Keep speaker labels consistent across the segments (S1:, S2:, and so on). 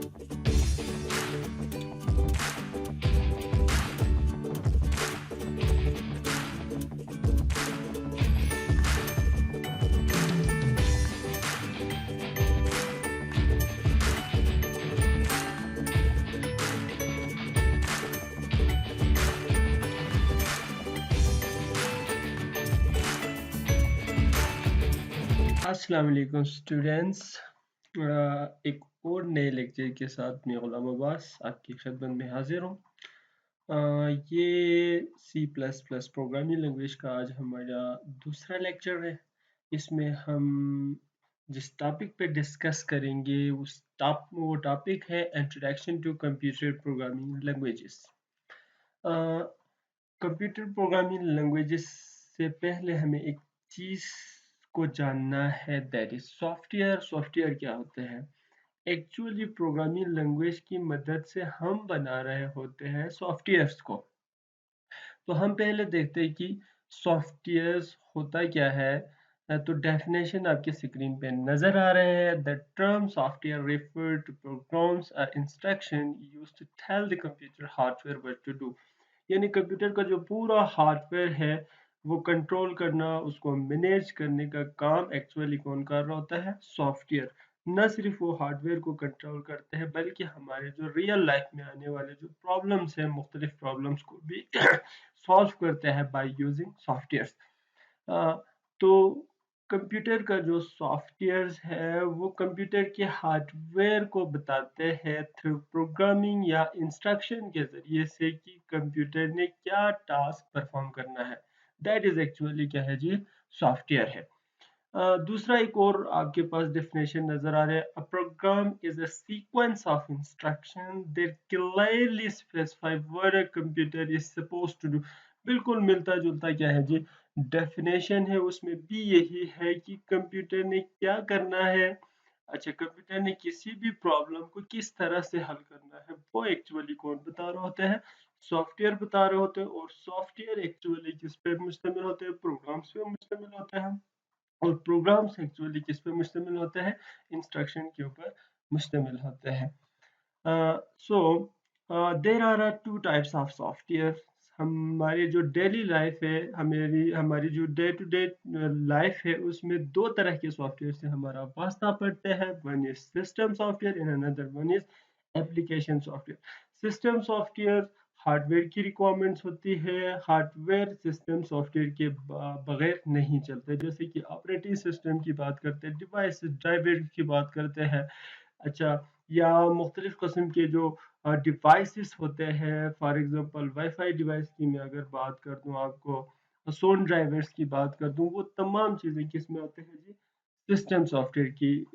S1: अस्सलाम वालेकुम स्टूडेंट्स। एक और नए लेक्चर के साथ मैं गुलाम अब्बास आपकी खिदमत में हाजिर हूँ। ये C plus plus programming language का आज हमारा दूसरा लेक्चर है। इसमें हम जिस टॉपिक पे डिस्कस करेंगे वो टॉपिक है introduction to computer programming languages. Computer programming languages से पहले हमें एक चीज़ को जानना है, दैट इज सॉफ्टवेयर। सॉफ्टवेयर क्या होते हैं? एक्चुअली प्रोग्रामिंग लैंग्वेज की मदद से हम बना रहे होते हैं सॉफ्टवेयर्स को। तो हम पहले देखते हैं कि सॉफ्टवेयर्स होता क्या है। तो डेफिनेशन आपके स्क्रीन पे नजर आ रहे हैं। The term software refer to programs और instruction used to tell the computer hardware what to do. यानी कंप्यूटर का जो पूरा हार्डवेयर है वो कंट्रोल करना, उसको मैनेज करने का काम एक्चुअली कौन कर रहा होता है? सॉफ्टवेयर। न सिर्फ वो हार्डवेयर को कंट्रोल करते हैं बल्कि हमारे जो रियल लाइफ में आने वाले जो प्रॉब्लम्स हैं, मुख्तलिफ प्रॉब्लम्स को भी सॉल्व करते हैं बाय यूजिंग सॉफ्टवेयर। तो कंप्यूटर का जो सॉफ्टवेयर्स है वो कंप्यूटर के हार्डवेयर को बताते हैं थ्रू प्रोग्रामिंग या इंस्ट्रक्शन के ज़रिए से कि कंप्यूटर ने क्या टास्क परफॉर्म करना है। दैट इज़ एक्चुअली क्या है जी? सॉफ्टवेयर है। दूसरा एक और आपके पास डेफिनेशन नजर आ रहा है। A program is a sequence of instruction that clearly specify what a computer is supposed to do. बिल्कुल मिलता जुलता क्या है जी? डेफिनेशन है, उसमें भी यही है कि कंप्यूटर ने क्या करना है। अच्छा, कंप्यूटर ने किसी भी प्रॉब्लम को किस तरह से हल करना है वो एक्चुअली कौन बता रहे होते हैं? सॉफ्टवेयर बता रहे होते हैं। और सॉफ्टवेयर एक्चुअली किस पे मुश्तमिल होते हैं? प्रोग्राम्स पे मुश्तमिल होते हैं। और प्रोग्राम्स एक्चुअली किस पे मुश्तमिल होते हैं? इंस्ट्रक्शन के ऊपर मुश्तमिल होते हैं। So there are two types of software. हमारी जो डेली लाइफ है, हमारी हमारी जो डे टू डे लाइफ है, उसमें दो तरह के सॉफ्टवेयर से हमारा वास्ता पड़ते हैं। One is system software and another one is application software. System software hardware की रिक्वायरमेंट्स होती है। हार्डवेयर सिस्टम सॉफ्टवेयर के बगैर नहीं चलते। जैसे कि ऑपरेटिंग सिस्टम की बात करते हैं, डिवाइस ड्राइवर की बात करते हैं। अच्छा, या मुख्तलिफ किस्म के जो डिवाइसेस होते हैं, फॉर एग्जांपल वाईफाई डिवाइस की मैं अगर बात कर दूं आपको, सोन ड्राइवर्स की बात कर दूं, वो तमाम चीज़ें किस में आते हैं जी? सिस्टम सॉफ्टवेयर की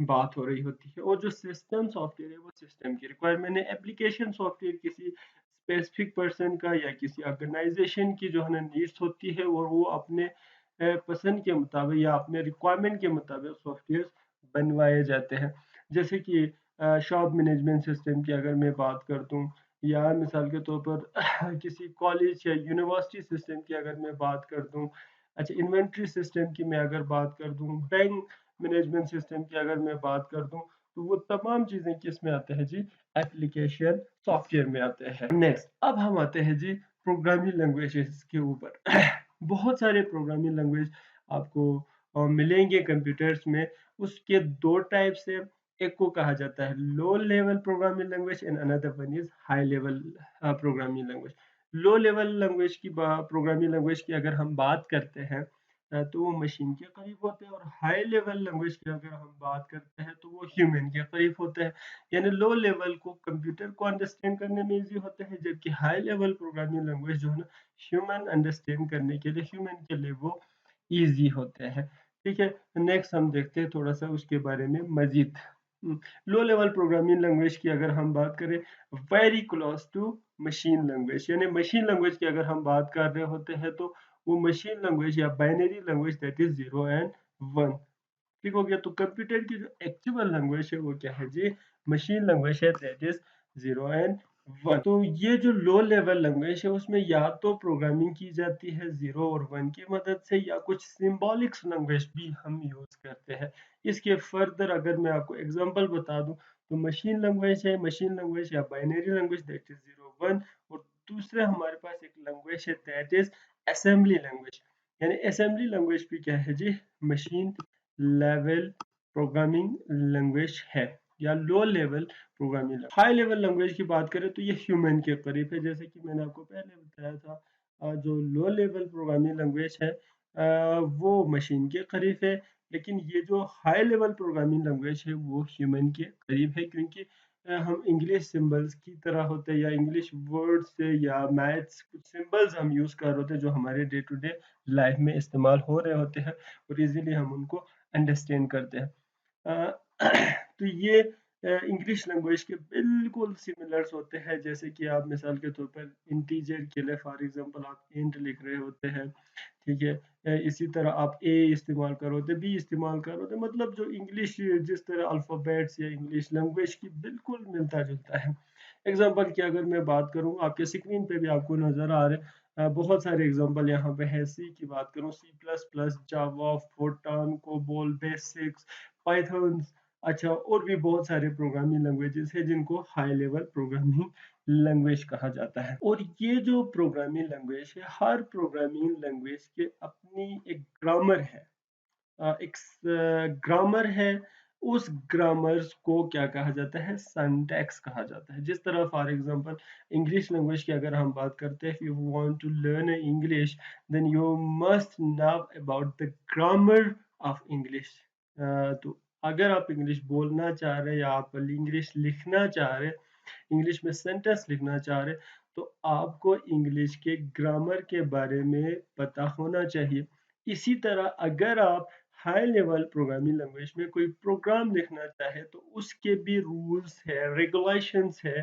S1: बात हो रही होती है। और जो सिस्टम सॉफ्टवेयर है वो सिस्टम की रिक्वायरमेंट है। एप्लीकेशन सॉफ्टवेयर किसी स्पेसिफिक पर्सन का या किसी ऑर्गेनाइजेशन की जो है नीड्स होती है और वो अपने पसंद के मुताबिक या अपने रिक्वायरमेंट के मुताबिक सॉफ्टवेयर बनवाए जाते हैं। जैसे कि शॉप मैनेजमेंट सिस्टम की अगर मैं बात कर दूं, या मिसाल के तौर पर किसी कॉलेज या यूनिवर्सिटी सिस्टम की अगर मैं बात कर दूं। अच्छा, इन्वेंट्री सिस्टम की मैं अगर बात कर दूं, बैंक मैनेजमेंट सिस्टम की अगर मैं बात कर दूं, तो वो तमाम चीज़ें किस में आते हैं जी? एप्लीकेशन सॉफ्टवेयर में आते हैं। नेक्स्ट, अब हम आते हैं जी प्रोग्रामिंग लैंग्वेजेस के ऊपर। बहुत सारे प्रोग्रामिंग लैंग्वेज आपको मिलेंगे कंप्यूटर्स में। उसके दो टाइप्स है। एक को कहा जाता है लो level programming language and another one is high level programming language. Low level language की प्रोग्रामिंग लैंग्वेज की अगर हम बात करते हैं तो वो मशीन के करीब होते हैं। और हाई लेवल लैंग्वेज की अगर हम बात करते हैं तो वो ह्यूमन के करीब होते हैं। यानी लो लेवल को कंप्यूटर को अंडरस्टैंड करने में इजी होते हैं, जबकि हाई लेवल प्रोग्रामिंग लैंग्वेज जो है ना, ह्यूमन अंडरस्टैंड करने के लिए, ह्यूमन के लिए वो ईजी होते हैं। ठीक है, नेक्स्ट हम देखते हैं थोड़ा सा उसके बारे में मजीद। लो लेवल प्रोग्रामिंग लैंग्वेज की अगर हम बात करें, very close to machine language. यानी मशीन लैंग्वेज की अगर हम बात कर रहे होते हैं तो वो मशीन लैंग्वेज या binary language that is 0 and 1। ठीक हो गया। तो कंप्यूटर की जो एक्चुअल लैंग्वेज है वो क्या है जी? मशीन लैंग्वेज है, दैट इज 0 एंड 1। तो ये जो लो लेवल लैंग्वेज है उसमें या तो प्रोग्रामिंग की जाती है 0 और 1 की मदद से, या कुछ सिंबॉलिक्स लैंग्वेज भी हम यूज करते हैं। इसके फर्दर अगर मैं आपको एग्जांपल बता दूं तो मशीन लैंग्वेज या बाइनरी लैंग्वेज दैट इज 0 1, और दूसरा हमारे पास एक लैंग्वेज है दैट इज असेंबली लैंग्वेज। यानी असेंबली लैंग्वेज भी क्या है जी, मशीन लेवल प्रोग्रामिंग लैंग्वेज है या लो level programming. High level language की बात करें तो ये ह्यूमन के करीब है, जैसे कि मैंने आपको पहले बताया था। जो लो लेवल प्रोग्रामिंग लैंग्वेज है वो मशीन के करीब है, लेकिन ये जो हाई लेवल प्रोग्रामिंग लैंग्वेज है वो ह्यूमन के करीब है, क्योंकि हम इंग्लिश सिंबल्स की तरह होते हैं या इंग्लिश वर्ड्स से या मैथ्स कुछ सिंबल्स हम यूज़ कर रहे होते हैं जो हमारे डे टू डे लाइफ में इस्तेमाल हो रहे होते हैं और इजीली हम उनको अंडरस्टैंड करते हैं। तो ये इंग्लिश लैंग्वेज के बिल्कुल सिमिलर्स होते हैं, जैसे कि आप मिसाल के तौर पर इंटीजर के लिए फॉर एग्जांपल आप इंट लिख रहे होते हैं, ठीक है। इसी तरह आप ए इस्तेमाल करो तो बी इस्तेमाल करो तो मतलब जो इंग्लिश जिस तरह अल्फ़ाबेट्स या इंग्लिश लैंग्वेज की बिल्कुल मिलता जुलता है। एग्जांपल की अगर मैं बात करूं, आपके स्क्रीन पे भी आपको नज़र आ रहे बहुत सारे एग्जांपल यहाँ पे है। सी की बात करूं, सी प्लस प्लस, जावा, फोर्टान, कोबोल, बेसिक्स, पाइथन, अच्छा और भी बहुत सारे प्रोग्रामिंग लैंग्वेजेस है जिनको हाई लेवल प्रोग्रामिंग लैंग्वेज कहा जाता है। और ये जो प्रोग्रामिंग लैंग्वेज है, हर प्रोग्रामिंग लैंग्वेज के अपनी एक ग्रामर है, एक ग्रामर है। उस ग्रामर्स को क्या कहा जाता है, सिंटैक्स कहा जाता है। जिस तरह फॉर एग्जांपल इंग्लिश लैंग्वेज की अगर हम बात करते हैं, if you want to learn English then you must know about the grammar of English. तो अगर आप इंग्लिश बोलना चाह रहे हैं या आप इंग्लिश लिखना चाह रहे हैं, इंग्लिश में सेंटेंस लिखना चाह रहे, तो आपको इंग्लिश के ग्रामर के बारे में पता होना चाहिए। इसी तरह अगर आप हाई लेवल प्रोग्रामिंग लैंग्वेज में कोई प्रोग्राम लिखना चाहे तो उसके भी रूल्स है, रेगुलेशंस है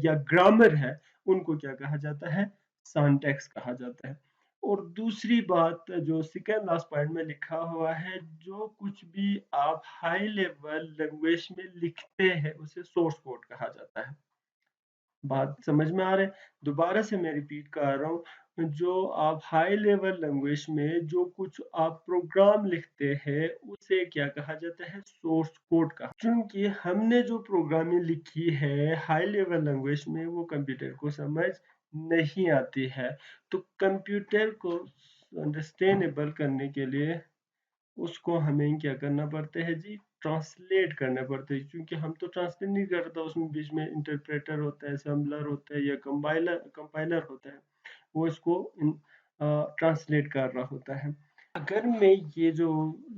S1: या ग्रामर है, उनको क्या कहा जाता है, सिंटैक्स कहा जाता है। और दूसरी बात जो सेकंड लास्ट पॉइंट में लिखा हुआ है, जो कुछ भी आप हाई लेवल लैंग्वेज में लिखते हैं उसे सोर्स कोड कहा जाता है। बात समझ में आ रहा है? दोबारा से मैं रिपीट कर रहा हूँ, जो आप हाई लेवल लैंग्वेज में जो कुछ आप प्रोग्राम लिखते हैं उसे क्या कहा जाता है, सोर्स कोड कहा। क्योंकि हमने जो प्रोग्रामिंग लिखी है हाई लेवल लैंग्वेज में वो कंप्यूटर को समझ नहीं आती है, तो कंप्यूटर को अंडरस्टैंडेबल करने के लिए उसको हमें क्या करना पड़ता है जी, ट्रांसलेट करना पड़ता है। क्योंकि हम तो ट्रांसलेट नहीं करता, उसमें बीच में इंटरप्रेटर होता है, असेंबलर होता है या कंपाइलर कंपाइलर होता है, वो इसको ट्रांसलेट कर रहा होता है। अगर मैं ये जो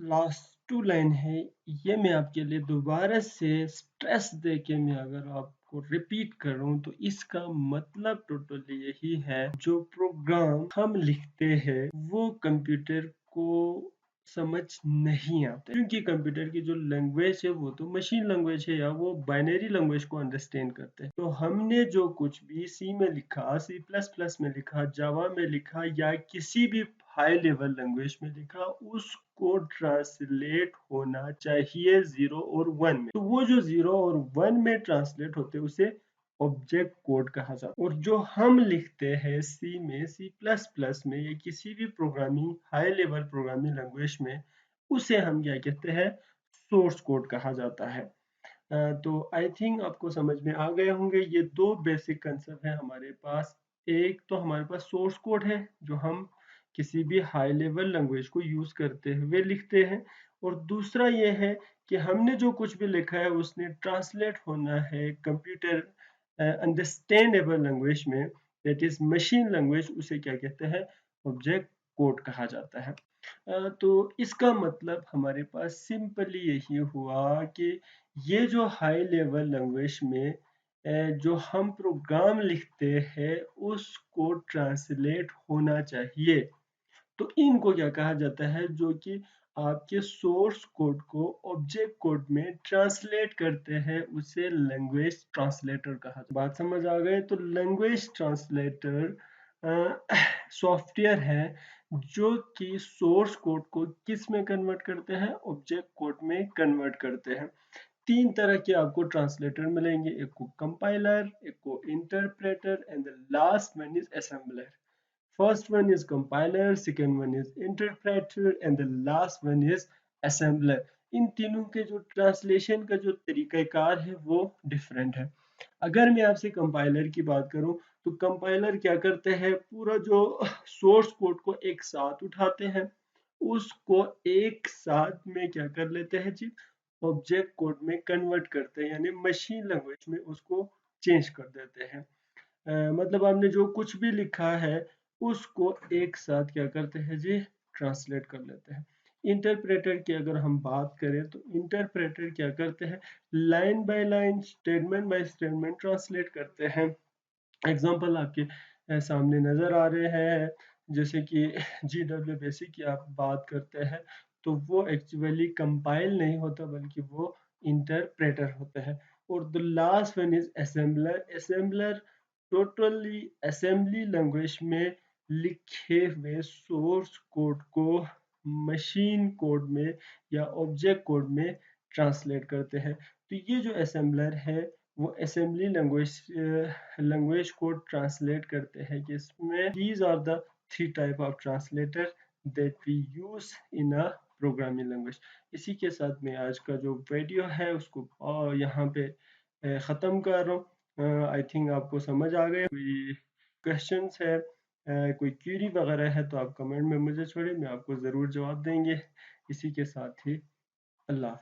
S1: लास्ट टू लाइन है ये मैं आपके लिए दोबारा से स्ट्रेस दे के मैं अगर आपको रिपीट कर रहा हूँ, तो इसका मतलब टोटली यही है, जो प्रोग्राम हम लिखते हैं वो कंप्यूटर को समझ नहीं आता, क्योंकि कंप्यूटर की जो लैंग्वेज है वो तो मशीन लैंग्वेज है या वो बाइनरी लैंग्वेज को अंडरस्टैंड करते हैं। तो हमने जो कुछ भी सी में लिखा, सी प्लस प्लस में लिखा, जावा में लिखा या किसी भी हाई लेवल लैंग्वेज में लिखा, उसको ट्रांसलेट होना चाहिए 0 और 1 में। तो वो जो 0 और 1 में ट्रांसलेट होते उसे ऑब्जेक्ट कोड कहा जाता है। और जो हम लिखते हैं सी में, सी प्लस प्लस में या किसी भी programming high level programming language में, उसे हम क्या कहते हैं, सोर्स कोड कहा जाता है। तो आई थिंक आपको समझ में आ गए होंगे, ये दो बेसिक कंसेप्ट है हमारे पास। एक तो हमारे पास सोर्स कोड है जो हम किसी भी हाई लेवल लैंग्वेज को यूज करते हुए लिखते हैं, और दूसरा ये है कि हमने जो कुछ भी लिखा है उसने ट्रांसलेट होना है कंप्यूटर अंडरस्टैंडेबल लैंग्वेज में, दैट इज मशीन लैंग्वेज, उसे क्या कहते हैं, ऑब्जेक्ट कोड कहा जाता है। तो इसका मतलब हमारे पास सिंपली यही हुआ कि ये जो हाई लेवल लैंग्वेज में जो हम प्रोग्राम लिखते हैं उसको ट्रांसलेट होना चाहिए। तो इनको क्या कहा जाता है, जो कि आपके सोर्स कोड को ऑब्जेक्ट कोड में ट्रांसलेट करते हैं, उसे लैंग्वेज ट्रांसलेटर कहा जाता है। बात समझ आ गए? तो लैंग्वेज ट्रांसलेटर सॉफ्टवेयर है जो कि सोर्स कोड को किस में कन्वर्ट करते हैं, ऑब्जेक्ट कोड में कन्वर्ट करते हैं। तीन तरह के आपको ट्रांसलेटर मिलेंगे, एक को कंपाइलर, एक को interpreter and the last one is assembler. First one is compiler, second one is interpreter, and the last one is assembler. इन तीनों के जो ट्रांसलेशन का जो तरीक़ाकार है वो डिफरेंट है। अगर मैं आपसे कंपाइलर की बात करूं तो कंपाइलर क्या करते हैं, पूरा जो सोर्स कोड को एक साथ उठाते हैं, उसको एक साथ में क्या कर लेते हैं जी, ऑब्जेक्ट कोड में कन्वर्ट करते हैं, यानी मशीन लैंग्वेज में उसको चेंज कर देते हैं। मतलब आपने जो कुछ भी लिखा है उसको एक साथ क्या करते हैं जी, ट्रांसलेट कर लेते हैं। इंटरप्रेटर की अगर हम बात करें तो इंटरप्रेटर क्या करते हैं, line by line, statement by statement translate करते हैं। एग्जांपल आपके सामने नज़र आ रहे हैं, जैसे कि GW बेसिक की आप बात करते हैं तो वो एक्चुअली कंपाइल नहीं होता बल्कि वो इंटरप्रेटर होता है। और the last one is assembler. Assembler totally assembly language में लिखे हुए सोर्स कोड को मशीन कोड में या ऑब्जेक्ट कोड में ट्रांसलेट करते हैं। तो ये जो असेंबलर है वो असेंबली लैंग्वेज को ट्रांसलेट करते हैं, कि इसमें these are the three type of translator that we use in a programming language. इसी के साथ मैं आज का जो वीडियो है उसको यहाँ पे ख़त्म कर रहा हूँ। आई थिंक आपको समझ आ गया। कोई क्वेश्चंस है, कोई क्यूरी वगैरह है तो आप कमेंट में मुझे छोड़िए, मैं आपको ज़रूर जवाब देंगे। इसी के साथ ही अल्लाह।